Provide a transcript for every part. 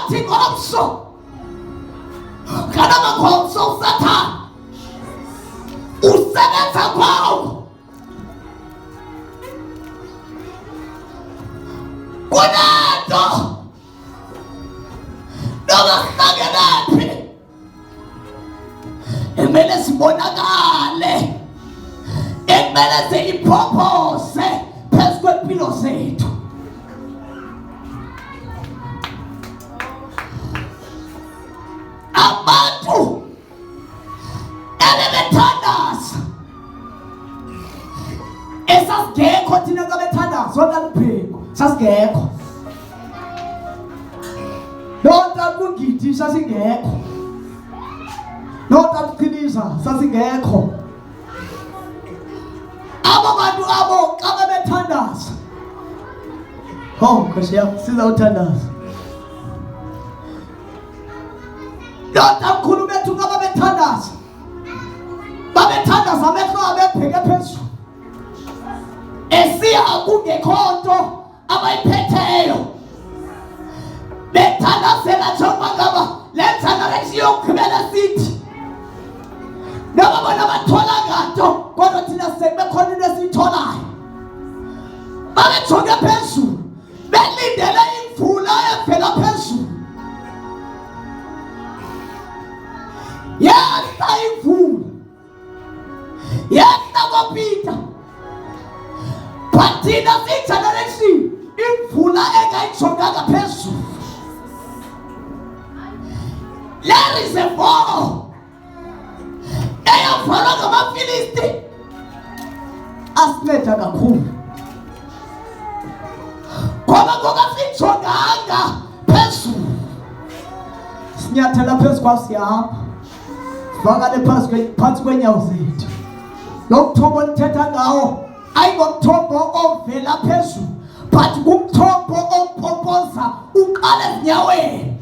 kwathi ngomso kanama ngomso uSathane usebenza kwawo kunento noma sihlangene emele sibonakale ekumele siyipropose phezu kwempilo zethu. Abantu ebebethandaza esasingekho thina kabethandaza oNaluphiko sasingekho noNtakungithi sasingekho noNtakuqiniza sasingekho. Abo bantu abo xa bebethandaza Nkosi yami sizawuthandaza Nontamkhulu bethu xa babethandaza amehlo abebheke phezulu esiya kungekho nto abayiphetheyo bethandazela njengoba ngaba le generation yokugqibela sithi noma bona bathola nganto kodwa thina sekubekhona into esiyitholayo. Babejonge phezulu belindele imvula evela phezulu. Yehla imvula yehla koPeter but thina siyi-generation imvula engayijonganga phezulu. Le reservoir eyavalwa ngamaFilisti asinceda kakhulu ngoba ngokasijonganga phezulu sinyathela phezu kwawo siyahamba sivakale phansi kwenyawo zethu. Lo mthombo olithetha ngawo ayingomthombo ovela phezulu but ngumthombo ompompoza uqala ezinyaweni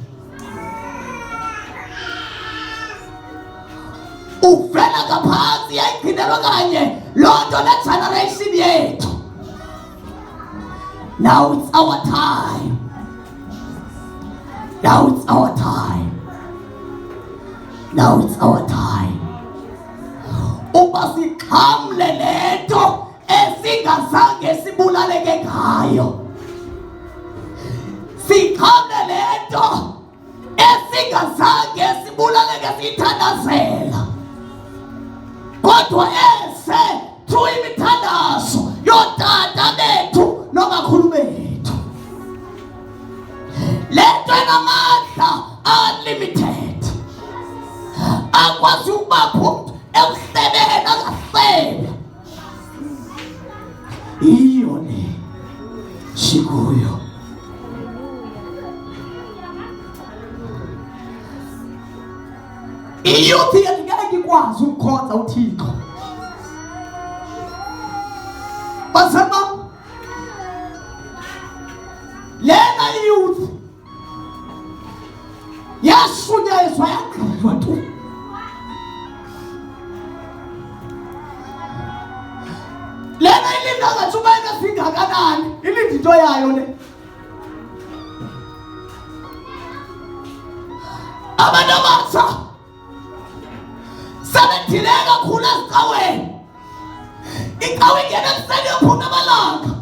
uvela ngaphansi yayigcinelwa kanye loo nto le generation yethu. Now it's our time. Now it's our time. Now it's our time. Uba sikhamle lento esingazange sibulaleke ngayo. Sikhamle lento esingazange sibulaleke siyithandazela. Kodwa ese through imithandazo yotata bethu nomakhulu bethu. Lento enamandla unlimited. Akwazi ukubapho ekusebena ngasebe. Iyo le shikuyo. Iyo thiya ngeke ikwazi ukukhonza uThixo. Basema lena youth yashunyayiswa yaqedwa tu. Lena ilinda ngathuma engasingakanani ilindi into yayo le. Abantu abatsha sabethileka kakhulu ezicaweni. Icawe ingene ekuseni yophuma amalanga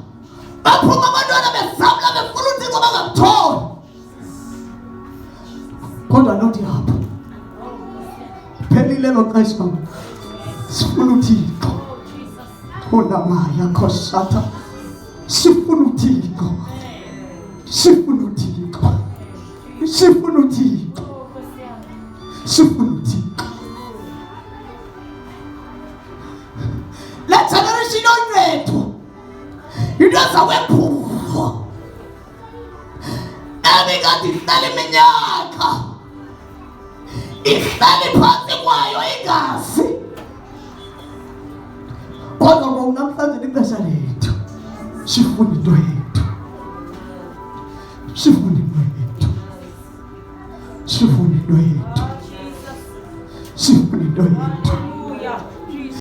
baphuma abantwana besabla befuna uThixo bangamtholi. Kodwa nothi apha phelile lo xesha sifuna uThixo onamaya khosatha sifuna uThixo sifuna uThixo sifuna uThixo sifuna uThixo. La generation yethu into zawephupho ebekade ihlala iminyaka ihlale phansi kwayo igazi. Kodwa namhlanje lixesha lethu sifuna into yethu sifuna into yethu sifuna into yethu sifuna into yethu